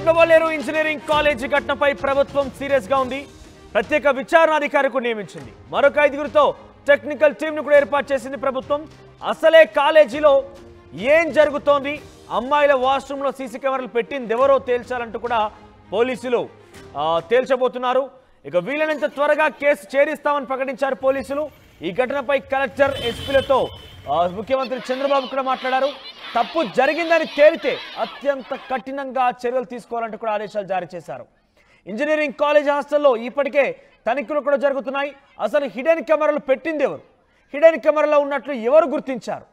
రత్నవల్లేరు engineering college ఘటనపై ప్రభుత్వం serious గా ఉంది. ప్రత్యేక విచారణాధికారిని నియమించింది. మరొక 5గురితో టెక్నికల్ టీమ్ ను కూడా ఏర్పాటు చేసింది ప్రభుత్వం. అసలే కాలేజీలో ఏం జరుగుతోంది, అమ్మాయిల వాష్రూమ్ లో సీసీ కెమెరాలు పెట్టింది ఎవరో తేల్చాలంటూ కూడా పోలీసులు తేల్చబోతున్నారు. ఇక వీలైనంత త్వరగా కేసు చేరిస్తామని ప్రకటించారు పోలీసులు. ఈ ఘటనపై కలెక్టర్ ఎస్పీలతో ముఖ్యమంత్రి చంద్రబాబు కూడా మాట్లాడారు. తప్పు జరిగిందని తేలితే అత్యంత కఠినంగా చర్యలు తీసుకోవాలంటూ కూడా ఆదేశాలు జారీ చేశారు. ఇంజనీరింగ్ కాలేజ్ హాస్టల్లో ఇప్పటికే తనిఖీలు కూడా జరుగుతున్నాయి. అసలు హిడెన్ కెమెరాలు పెట్టింది ఎవరు, హిడెన్ కెమెరాలో ఉన్నట్లు ఎవరు గుర్తించారు,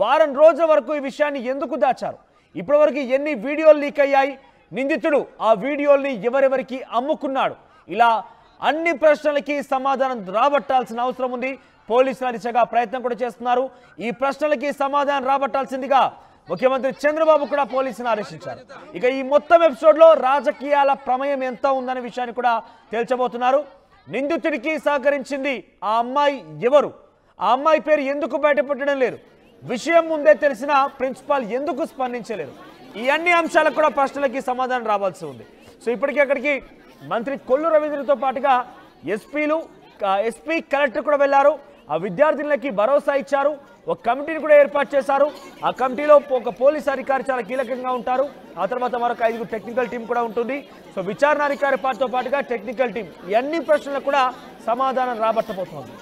వారం రోజుల వరకు ఈ విషయాన్ని ఎందుకు దాచారు, ఇప్పటివరకు ఎన్ని వీడియోలు లీక్ అయ్యాయి, నిందితుడు ఆ వీడియోల్ని ఎవరెవరికి అమ్ముకున్నాడు, ఇలా అన్ని ప్రశ్నలకి సమాధానం రాబట్టాల్సిన అవసరం ఉంది. పోలీసుల దిశగా ప్రయత్నం కూడా చేస్తున్నారు. ఈ ప్రశ్నలకి సమాధానం రాబట్టాల్సిందిగా ముఖ్యమంత్రి చంద్రబాబు కూడా పోలీసులను ఆదేశించారు. ఇక ఈ మొత్తం ఎపిసోడ్లో రాజకీయాల ప్రమేయం ఎంత ఉందనే విషయాన్ని కూడా తేల్చబోతున్నారు. నిందితుడికి సహకరించింది ఆ అమ్మాయి ఎవరు, ఆ అమ్మాయి పేరు ఎందుకు బయటపెట్టడం లేదు, విషయం ముందే తెలిసిన ప్రిన్సిపాల్ ఎందుకు స్పందించలేరు, ఈ అన్ని అంశాలకు కూడా ప్రశ్నలకి సమాధానం రావాల్సి ఉంది. సో ఇప్పటికీ అక్కడికి మంత్రి కొల్లు రవీంద్రతో పాటుగా ఎస్పీ కలెక్టర్ కూడా వెళ్లారు. ఆ విద్యార్థులకి భరోసా ఇచ్చారు. ఒక కమిటీని కూడా ఏర్పాటు చేశారు. ఆ కమిటీలో ఒక పోలీస్ అధికారి చాలా కీలకంగా ఉంటారు. ఆ తర్వాత మరొక 5 టెక్నికల్ టీం కూడా ఉంటుంది. సో విచారణాధికారి పార్టీతో పాటుగా టెక్నికల్ టీం ఈ అన్ని ప్రశ్నలకు కూడా సమాధానం రాబట్టబోతోంది.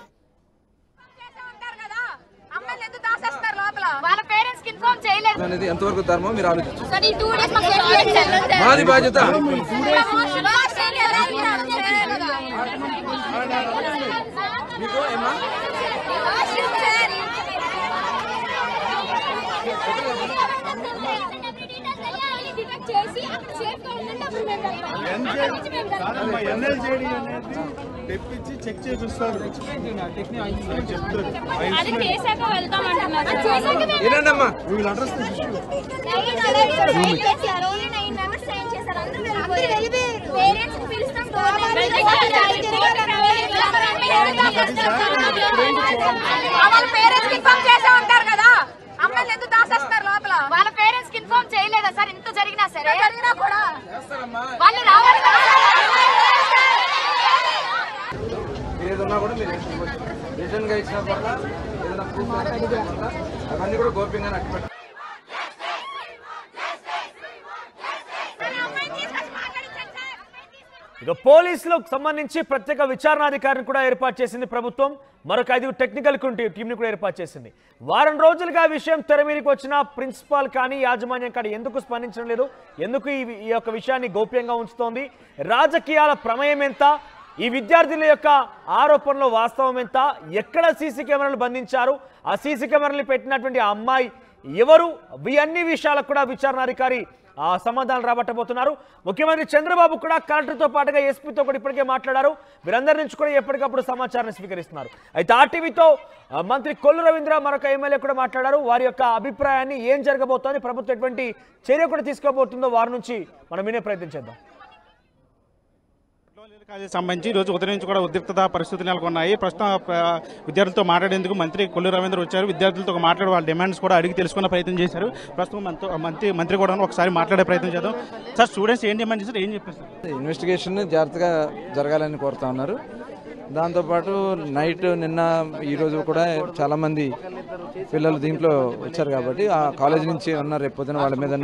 అనేది ఎంతవరకు ధర్మం మీరు ఆలోచించారు. మాది బాధ్యత. తెప్పించి చెక్ చేపిస్తారు. ఏనండమ్మా వీళ్ళ అడ్రస్ అమ్మాయిలు ఎందుకు దాసేస్తారు లోపల? వాళ్ళ పేరెంట్స్ కి ఇన్ఫార్మ్ చేయలేదా సార్? ఇంత జరిగినా సరే కూడా వాళ్ళు రావాలి కదా. ఏదన్నా కూడా మీరు రిటర్న్ గా ఇచ్చిన వల్ల ఏదైనా ప్రూఫ్ అవన్నీ కూడా గోప్యంగా అట్టు. ఇక పోలీసులకు సంబంధించి ప్రత్యేక విచారణాధికారిని కూడా ఏర్పాటు చేసింది ప్రభుత్వం. మరొక 5 టెక్నికల్ టీంని కూడా ఏర్పాటు చేసింది. వారం రోజులుగా విషయం తెర మీదకి వచ్చిన ప్రిన్సిపాల్ కానీ యాజమాన్యం కానీ ఎందుకు స్పందించడం లేదు, ఎందుకు ఈ యొక్క విషయాన్ని గోప్యంగా ఉంచుతోంది, రాజకీయాల ప్రమేయం ఎంత, ఈ విద్యార్థుల యొక్క ఆరోపణలో వాస్తవం ఎంత, ఎక్కడ సీసీ కెమెరాలు బంధించారు, ఆ సీసీ కెమెరాలు పెట్టినటువంటి ఆ అమ్మాయి ఎవరు, ఈ అన్ని విషయాలకు కూడా విచారణాధికారి సమాధానాలు రాబట్టబోతున్నారు. ముఖ్యమంత్రి చంద్రబాబు కూడా కలెక్టర్తో పాటుగా ఎస్పీతో కూడా ఇప్పటికే మాట్లాడారు. వీరందరి నుంచి కూడా ఎప్పటికప్పుడు సమాచారాన్ని స్వీకరిస్తున్నారు. అయితే ఆర్టీవీతో మంత్రి కొల్లు రవీంద్ర మరొక ఎమ్మెల్యే కూడా మాట్లాడారు. వారి యొక్క అభిప్రాయాన్ని ఏం జరగబోతోంది, ప్రభుత్వం ఎటువంటి చర్య కూడా తీసుకోబోతుందో వారి నుంచి మనం వినే ప్రయత్నం చేద్దాం. సంబంధించి ఈరోజు ఉదయం నుంచి కూడా ఉద్రిక్తత పరిస్థితులు నెలకొన్నాయి. ప్రస్తుతం విద్యార్థులతో మాట్లాడేందుకు మంత్రి కొల్లు రవీంద్ర వచ్చారు. విద్యార్థులతో మాట్లాడి వాళ్ళ డిమాండ్స్ కూడా అడిగి తెలుసుకునే ప్రయత్నం చేశారు. ప్రస్తుతం మంత్రి కూడా ఒకసారి మాట్లాడే ప్రయత్నం చేద్దాం. సార్, స్టూడెంట్స్ ఏం డిమాండ్ చేశారు, ఏం చెప్పారు? ఇన్వెస్టిగేషన్ జాగ్రత్తగా జరగాలని కోరుతా ఉన్నారు. దాంతోపాటు నైట్ నిన్న ఈరోజు కూడా చాలామంది పిల్లలు దీంట్లో వచ్చారు కాబట్టి ఆ కాలేజ్ నుంచి ఉన్న రేపు పొద్దున వాళ్ళ మీద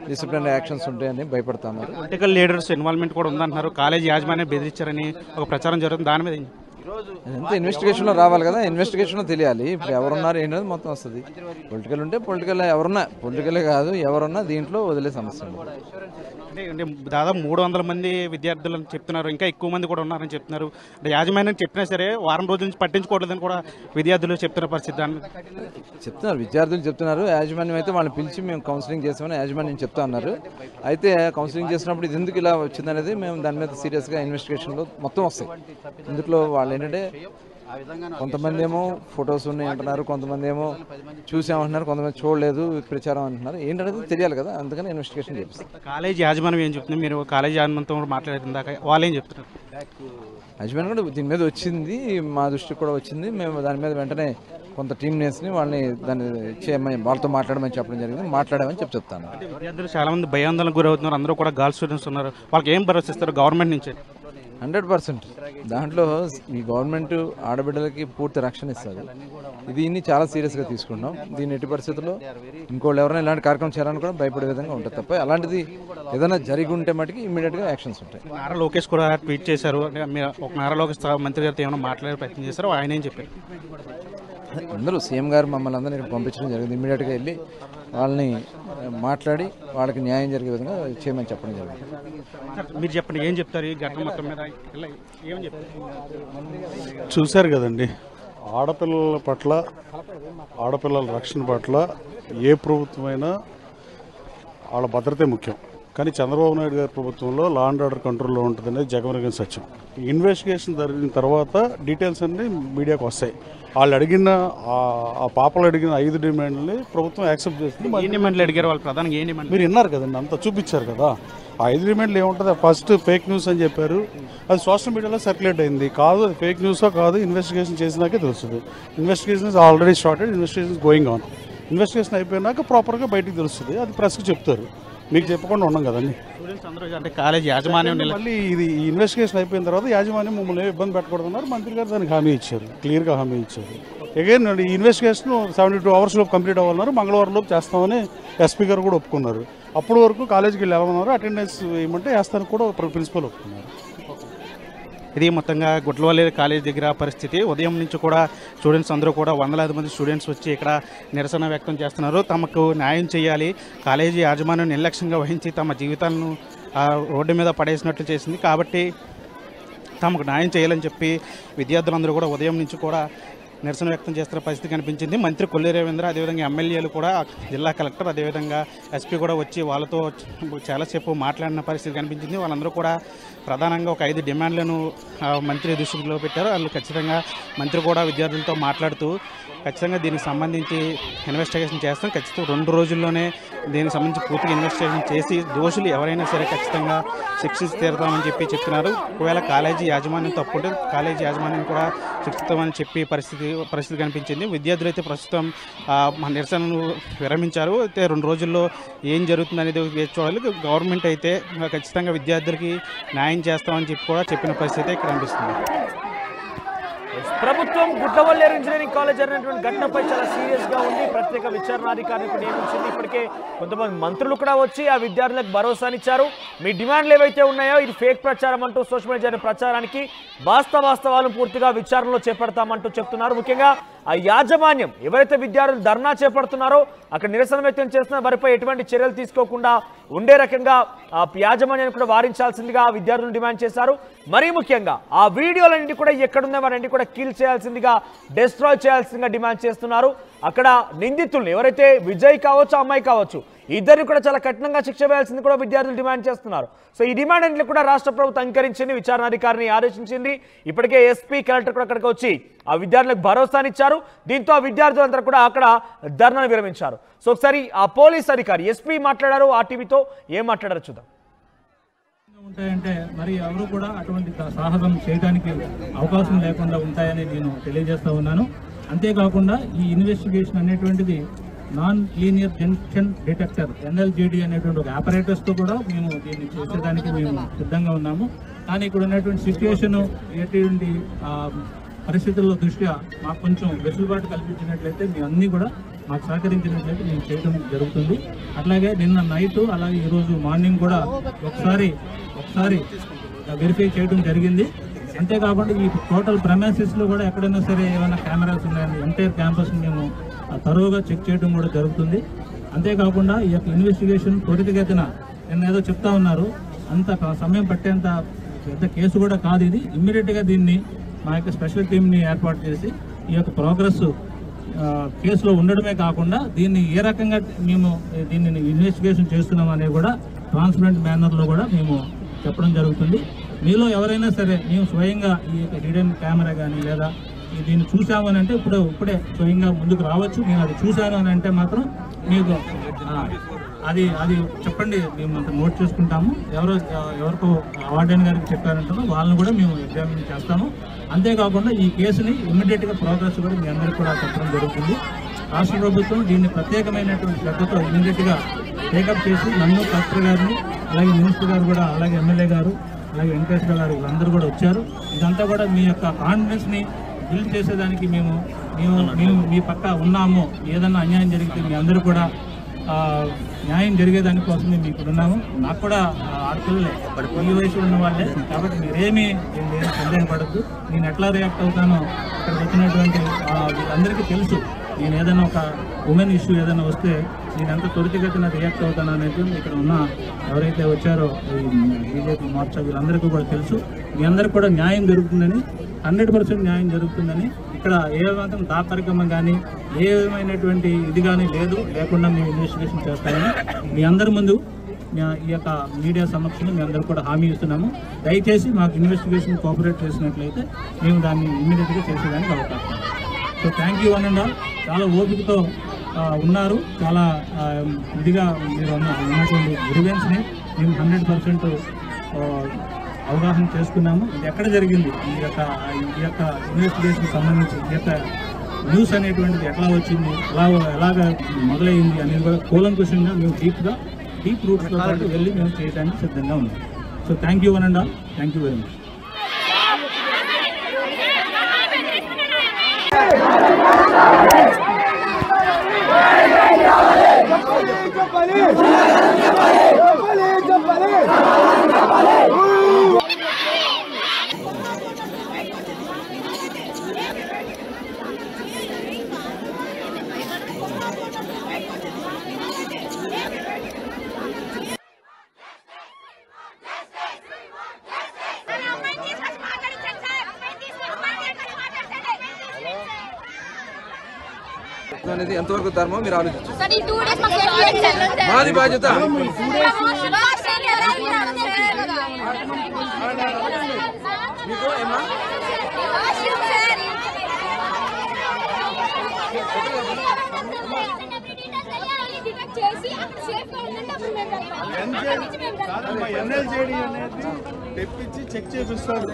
డిసిప్లినరీ యాక్షన్స్ ఉంటాయని భయపడుతున్నారు. పొలిటికల్ లీడర్స్ ఇన్వాల్వ్మెంట్ కూడా ఉందంటున్నారు. కాలేజ్ యాజమాన్యం బెదిరించారని ఒక ప్రచారం జరుగుతుంది. దాని మీద అంతా ఇన్వెస్టిగేషన్లో రావాలి కదా, ఇన్వెస్టిగేషన్లో తెలియాలి. ఇప్పుడు ఎవరున్నారు ఏంటది మొత్తం వస్తుంది. పొలిటికల్ ఉంటే పొలిటికల్, ఎవరున్నా పొలిటికలే కాదు, ఎవరున్నా దీంట్లో వదిలే సమస్య. అంటే దాదాపు 300 మంది విద్యార్థులను చెప్తున్నారు, ఇంకా ఎక్కువ మంది కూడా ఉన్నారని చెప్తున్నారు. అంటే యాజమాన్యం చెప్పినా సరే వారం రోజుల నుంచి పట్టించుకోవట్లేదని కూడా విద్యార్థులు చెప్తున్న పరిస్థితి. చెప్తున్నారు, విద్యార్థులు చెప్తున్నారు. యాజమాన్యం అయితే వాళ్ళని పిలిచి మేము కౌన్సిలింగ్ చేసామని యాజమాన్యం చెప్తా ఉన్నారు. అయితే కౌన్సిలింగ్ చేసినప్పుడు ఇది ఎందుకు ఇలా వచ్చిందనేది మేము దాని మీద సీరియస్గా ఇన్వెస్టిగేషన్లో మొత్తం వస్తాయి. ఇందులో వాళ్ళు ఏంటంటే కొంతమంది ఏమో ఫొటోస్ ఉన్నాయి అంటున్నారు, కొంతమంది ఏమో చూసామంటున్నారు, కొంతమంది చూడలేదు ప్రచారం అంటున్నారు. ఏంటనేది తెలియాలి కదా, అందుకని ఇన్వెస్టిగేషన్ చేపిస్తారు. కాలేజ్ యాజమాన్యం ఏం చెప్తుంది? మీరు కాలేజ్ యాజమాన్యంతో మాట్లాడుతుందాక వాళ్ళు ఏం చెప్తున్నారు? యాజమాన్యం కూడా దీని మీద వచ్చింది, మా దృష్టికి కూడా వచ్చింది. మేము దాని మీద వెంటనే కొంత టీంని వేసి వాళ్ళని దాన్ని చేయమని వాళ్ళతో మాట్లాడమని చెప్పడం జరిగింది. మాట్లాడామని చెప్తాను. విద్యార్థులు చాలా మంది భయాందోళనకు గురవుతున్నారు. అందరూ కూడా గర్ల్స్ స్టూడెంట్స్ ఉన్నారు. వాళ్ళకి ఏం భరోసా ఇస్తారు గవర్నమెంట్ నుంచి? 100% దాంట్లో ఈ గవర్నమెంట్ ఆడబిడ్డలకి పూర్తి రక్షణ ఇస్తుంది. దీన్ని చాలా సీరియస్గా తీసుకుంటాం. దీన్ని ఎట్టి పరిస్థితుల్లో ఇంకోళ్ళు ఎవరైనా ఇలాంటి కార్యక్రమం చేయాలని కూడా భయపడే విధంగా ఉంటుంది తప్ప అలాంటిది ఏదైనా జరిగి ఉంటే మటుకు ఇమ్మీడియట్గా యాక్షన్స్ ఉంటాయి. నారా లోకేష్ కూడా ట్వీట్ చేశారు. అంటే మీరు ఒక నారా లోకేష్ మంత్రి గారితో ఏమైనా మాట్లాడే ప్రయత్నం చేశారో ఆయన ఏం చెప్పారు? అందరూ సీఎం గారు మమ్మల్ని అందరినీ ఇక్కడ పంపించడం జరిగింది. ఇమ్మీడియట్గా వెళ్ళి వాళ్ళని మాట్లాడి వాళ్ళకి న్యాయం జరిగే విధంగా చేయమని చెప్పడం జరిగింది. మీరు చెప్పండి, ఏం చెప్తారు ఈ ఘటన మొత్తం మీద? ఏం చెప్తారు? చూశారు కదండి, ఆడపిల్లల పట్ల ఆడపిల్లల రక్షణ పట్ల ఏ ప్రభుత్వమైనా వాళ్ళ భద్రతే ముఖ్యం. కానీ చంద్రబాబు నాయుడు గారి ప్రభుత్వంలో లా అండ్ ఆర్డర్ కంట్రోల్లో ఉంటుందనేది జగమెరిగిన సత్యం. ఇన్వెస్టిగేషన్ జరిగిన తర్వాత డీటెయిల్స్ అన్నీ మీడియాకు వస్తాయి. వాళ్ళు అడిగిన ఆ పాపలు అడిగిన 5 డిమాండ్లని ప్రభుత్వం యాక్సెప్ట్ చేస్తుంది. ఏ డిమాండ్లు అడిగారు వాళ్ళు? ప్రధానంగా ఏ డిమాండ్? మీరు విన్నారు కదండి, అంతా చూపించారు కదా. ఆ 5 డిమాండ్లు ఏముంటుంది? ఫస్ట్ ఫేక్ న్యూస్ అని చెప్పారు. అది సోషల్ మీడియాలో సర్క్యులేట్ అయింది. కాదు అది ఫేక్ న్యూసో కాదు ఇన్వెస్టిగేషన్ చేసినాకే తెలుస్తుంది. Investigation is already started, investigation going on. Investigation అయిపోయినాక ప్రాపర్గా బయటికి తెలుస్తుంది. అది ప్రెస్కి చెప్తారు. మీకు చెప్పకుండా ఉన్నాం కదండి. స్టూడెంట్స్ అందరూ అంటే కాలేజ్ యాజమాన్యం మళ్ళీ ఇది ఇన్వెస్టిగేషన్ అయిపోయిన తర్వాత యాజమాన్యం మమ్మల్ని ఇబ్బంది పెట్టకూడదన్నారు. మంత్రి గారు దానికి హామీ ఇచ్చారు, క్లియర్గా హామీ ఇచ్చారు. అగైన్ ఈ ఇన్వెస్టిగేషన్ 72 hours లోపు కంప్లీట్ అవ్వాలన్నారు. మంగళవారం లోపు చేస్తామని ఎస్పీ గారు కూడా ఒప్పుకున్నారు. అప్పటి వరకు కాలేజీకి వెళ్ళి వెళ్ళమన్నారు. అటెండెన్స్ ఇవ్వమంటే వేస్తానికి కూడా ప్రిన్సిపల్ ఒప్పుకున్నారు. ఇది మొత్తంగా గుడ్లవల్లి కాలేజ్ దగ్గర పరిస్థితి. ఉదయం నుంచి కూడా స్టూడెంట్స్ అందరూ కూడా వందలాది మంది స్టూడెంట్స్ వచ్చి ఇక్కడ నిరసన వ్యక్తం చేస్తున్నారు. తమకు న్యాయం చేయాలి, కాలేజీ యాజమాన్యం నిర్లక్ష్యంగా వహించి తమ జీవితాలను రోడ్డు మీద పడేసినట్లు చేసింది కాబట్టి తమకు న్యాయం చేయాలని చెప్పి విద్యార్థులందరూ కూడా ఉదయం నుంచి కూడా నిరసన వ్యక్తం చేస్తున్న పరిస్థితి కనిపించింది. మంత్రి కొల్లు రవీంద్ర, అదేవిధంగా ఎమ్మెల్యేలు కూడా, జిల్లా కలెక్టర్, అదేవిధంగా ఎస్పీ కూడా వచ్చి వాళ్ళతో చాలాసేపు మాట్లాడిన పరిస్థితి కనిపించింది. వాళ్ళందరూ కూడా ప్రధానంగా ఒక 5 డిమాండ్లను మంత్రి దృష్టిలో పెట్టారు. వాళ్ళు ఖచ్చితంగా మంత్రి కూడా విద్యార్థులతో మాట్లాడుతూ ఖచ్చితంగా దీనికి సంబంధించి ఇన్వెస్టిగేషన్ చేస్తాం, ఖచ్చితంగా 2 రోజుల్లోనే దీనికి సంబంధించి పూర్తిగా ఇన్వెస్టిగేషన్ చేసి దోషులు ఎవరైనా సరే ఖచ్చితంగా శిక్షించి తీరుతామని చెప్పి చెప్తున్నారు. ఒకవేళ కాలేజీ యాజమాన్యం తప్పుంటే కాలేజీ యాజమాన్యం కూడా శిక్షిస్తామని చెప్పి పరిస్థితి కనిపించింది. విద్యార్థులు అయితే ప్రస్తుతం మన నిరసనను విరమించారు. అయితే 2 రోజుల్లో ఏం జరుగుతుంది అనేది వేచి చూడాలి. గవర్నమెంట్ అయితే ఖచ్చితంగా విద్యార్థులకి న్యాయం చేస్తామని చెప్పి కూడా చెప్పిన పరిస్థితి ఇక్కడ కనిపిస్తుంది. ప్రభుత్వం గుడ్లవల్లేరు ఇంజనీరింగ్ కాలేజ్ జరిగినటువంటి ఘటనపై చాలా సీరియస్ గా ఉంది. ప్రత్యేక విచారణాధికారిని నియమించింది. ఇప్పటికే కొంతమంది మంత్రులు కూడా వచ్చి ఆ విద్యార్థులకు భరోసానిచ్చారు. మీ డిమాండ్లు ఏవైతే ఉన్నాయో ఇది ఫేక్ ప్రచారం అంటూ సోషల్ మీడియా జరిగిన ప్రచారానికి వాస్తవాలను పూర్తిగా విచారణలో చేపడతామంటూ చెప్తున్నారు. ముఖ్యంగా ఆ యాజమాన్యం ఎవరైతే విద్యార్థులు ధర్నా చేపడుతున్నారో అక్కడ నిరసన వ్యక్తం చేస్తున్న వారిపై ఎటువంటి చర్యలు తీసుకోకుండా ఉండే రకంగా ఆ యాజమాన్యాన్ని కూడా వారించాల్సిందిగా ఆ విద్యార్థులు డిమాండ్ చేశారు. మరీ ముఖ్యంగా ఆ వీడియోలన్నింటి కూడా ఎక్కడున్నా వారంటి కూడా కిల్ చేయాల్సిందిగా, డిస్ట్రాయ్ చేయాల్సిందిగా డిమాండ్ చేస్తున్నారు. అక్కడ నిందితులు ఎవరైతే విజయ్ కావచ్చు, అమ్మాయి కావచ్చు, ఇద్దరిని కూడా చాలా కఠినంగా శిక్ష వేయాల్సింది కూడా విద్యార్థులు డిమాండ్ చేస్తున్నారు. సో ఈ డిమాండ్ అన్నింటినీ కూడా రాష్ట్ర ప్రభుత్వం అంగీకరించింది, విచారణాధికారిని ఆదేశించింది. ఇప్పటికే ఎస్పీ, కలెక్టర్ కూడా అక్కడికి వచ్చి ఆ విద్యార్థులకు భరోసానిచ్చారు. దీంతో ఆ విద్యార్థులందరూ కూడా అక్కడ ధర్నాను విరమించారు. సో ఒకసారి ఆ పోలీస్ అధికారి ఎస్పీ మాట్లాడారు. ఆర్టీవీతో ఏం మాట్లాడారు చూద్దాం. ఉంటాయంటే మరి ఎవరు కూడా అటువంటి సాహసం చేయడానికి అవకాశం లేకుండా ఉంటాయని నేను తెలియజేస్తా ఉన్నాను. అంతేకాకుండా ఈ ఇన్వెస్టిగేషన్ అనేటువంటిది non linear junction detector NLGD అనేటువంటి ఒక ఆపరేటర్స్తో కూడా మేము దీన్ని చేసేదానికి మేము సిద్ధంగా ఉన్నాము. కానీ ఇక్కడ ఉన్నటువంటి సిచ్యువేషన్ ఎటువంటి పరిస్థితుల దృష్ట్యా మాకు కొంచెం వెసులుబాటు కల్పించినట్లయితే మేము అన్నీ కూడా మాకు సహకరించినట్లయితే మేము చేయడం జరుగుతుంది. అట్లాగే నిన్న నైట్ అలాగే ఈరోజు మార్నింగ్ కూడా ఒకసారి వెరిఫై చేయడం జరిగింది. అంతేకాకుండా ఈ టోటల్ ప్రెమైసెస్లో కూడా ఎక్కడైనా సరే ఏమైనా కెమెరాస్ ఉన్నాయని ఎంటైర్ క్యాంపస్ మేము తరువుగా చెక్ చేయడం కూడా జరుగుతుంది. అంతేకాకుండా ఈ యొక్క ఇన్వెస్టిగేషన్ త్వరితగతిన నిన్న ఏదో చెప్తా ఉన్నారు, అంత సమయం పట్టేంత పెద్ద కేసు కూడా కాదు ఇది. ఇమ్మీడియట్గా దీన్ని మా యొక్క స్పెషల్ టీంని ఏర్పాటు చేసి ఈ యొక్క ప్రోగ్రెస్ కేసులో ఉండడమే కాకుండా దీన్ని ఏ రకంగా మేము దీన్ని ఇన్వెస్టిగేషన్ చేస్తున్నాం అనేది కూడా ట్రాన్స్పరెంట్ మేనర్లో కూడా మేము చెప్పడం జరుగుతుంది. మీలో ఎవరైనా సరే మేము స్వయంగా ఈ యొక్క హిడెన్ కెమెరా కానీ లేదా దీన్ని చూసాము అని అంటే ఇప్పుడే స్వయంగా ముందుకు రావచ్చు. నేను అది చూశాను అని అంటే మాత్రం మీకు అది అది చెప్పండి, మేము అంత నోట్ చేసుకుంటాము. ఎవరికో అవార్డెన్ గారికి చెప్పారంటారో వాళ్ళని కూడా మేము ఎగ్జామిన్ చేస్తాము. అంతేకాకుండా ఈ కేసుని ఇమ్మీడియట్గా ప్రోగ్రెస్ కూడా మీ అందరికీ కూడా చెప్పడం జరుగుతుంది. రాష్ట్ర ప్రభుత్వం దీన్ని ప్రత్యేకమైనటువంటి శ్రద్ధతో ఇమ్మీడియట్గా టేకప్ చేసి నన్ను, కలెక్టర్ గారిని, అలాగే మినిస్టర్ గారు కూడా, అలాగే ఎమ్మెల్యే గారు, అలాగే వెంకటేశ్వర గారు వీళ్ళందరూ కూడా వచ్చారు. ఇదంతా కూడా మీ యొక్క కాన్ఫిడెన్స్ని బిల్డ్ చేసేదానికి మేము మీ పక్క ఉన్నాము. ఏదన్నా అన్యాయం జరిగితే మీ అందరూ కూడా న్యాయం జరిగేదానికోసమే మేము ఇక్కడ ఉన్నాము. నాకు కూడా ఆడపిల్లలే, ఈ వయసు ఉన్న వాళ్ళే, కాబట్టి మీరేమీ సందేహపడద్దు. నేను ఎట్లా రియాక్ట్ అవుతానో ఇక్కడికి వచ్చినటువంటి వీళ్ళందరికీ తెలుసు. నేను ఏదైనా ఒక ఉమెన్ ఇష్యూ ఏదైనా వస్తే నేను ఎంత త్వరితగతిన రియాక్ట్ అవుతాను అనేది ఇక్కడ ఉన్న ఎవరైతే వచ్చారో ఈ బీజేపీ మోర్చా వీళ్ళందరికీ కూడా తెలుసు. మీ అందరికీ కూడా న్యాయం జరుగుతుందని, 100% న్యాయం జరుగుతుందని, ఇక్కడ ఏ మాత్రం దాపరికం కానీ ఏ విధమైనటువంటి ఇది కానీ లేకుండా మేము ఇన్వెస్టిగేషన్ చేస్తామని మీ అందరి ముందు ఈ యొక్క మీడియా సమక్షంలో మీ అందరూ కూడా హామీ ఇస్తున్నాము. దయచేసి మాకు ఇన్వెస్టిగేషన్ కోఆపరేట్ చేసినట్లయితే మేము దాన్ని ఇమ్మీడియట్గా చేసేదానికి అవకాశం. So thank you one and all. చాలా ఓపికతో ఉన్నారు. చాలా ఇదిగా మీరు ఉన్నటువంటి గ్రీవెన్స్ని మేము 100% అవగాహన చేసుకున్నాము. ఇది ఎక్కడ జరిగింది, ఈ యొక్క ఇన్వెస్టిగేషన్కి సంబంధించి ఈ యొక్క న్యూస్ అనేటువంటిది ఎట్లా వచ్చింది, ఎలాగ మొదలైంది అనేది కూడా కూలంకుషంగా మేము డీప్ రూట్స్తో పాటు వెళ్ళి మేము చేయడానికి సిద్ధంగా ఉన్నాం. So thank you one and all. Thank you very much. అనేది ఎంతవరకు ధర్మం మీరు ఆలోచించండి. సార్ ఈ 2 డేస్ మాకు చేయండి. మాది బాధ్యత. మీకు ఏమా చేసి అక్కడ సేఫ్ గా ఉండండి. అప్పుడు మేము తెప్పించి చెక్ చేపిస్తారు.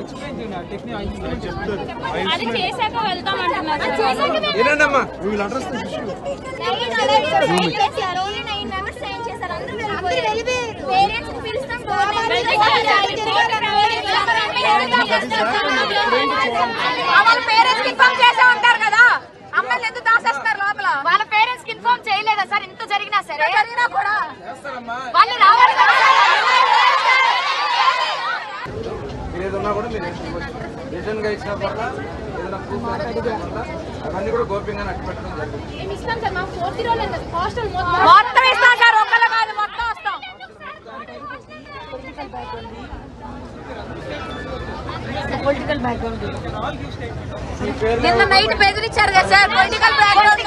అది చేశాక వెళ్తాం అంటున్నారు. ఏనండమ్మా వీళ్ళు అడ్రస్ వాళ్ళ పేరెంట్స్ ఇన్ఫార్మ్ చేసే ఉంటారు కదా, అమ్మాయిలు ఎందుకు దాసేస్తారు లోపల? వాళ్ళ పేరెంట్స్ ఇన్ఫార్మ్ చేయలేదా సార్? ఇంత జరిగినా సరే కూడా వాళ్ళు రావాలి కదా. ఏదన్నా కూడా మీరు రిటర్న్గా ఇచ్చిన వల్ల ఏదైనా ప్రూఫ్ అవన్నీ కూడా గోప్యంగా అట్టు పెట్టడం జరిగింది. మేము ఇస్తాం సార్, మా 4th ఇయర్ హాస్టల్ మొత్తం ఇస్తాం సార్. ఒక్కళ్ళ కాదు, మొత్తం వస్తాం. పొలిటికల్ బ్యాక్గ్రౌండ్ నిన్న నైట్ బెదిరించారు కదా సార్. Political background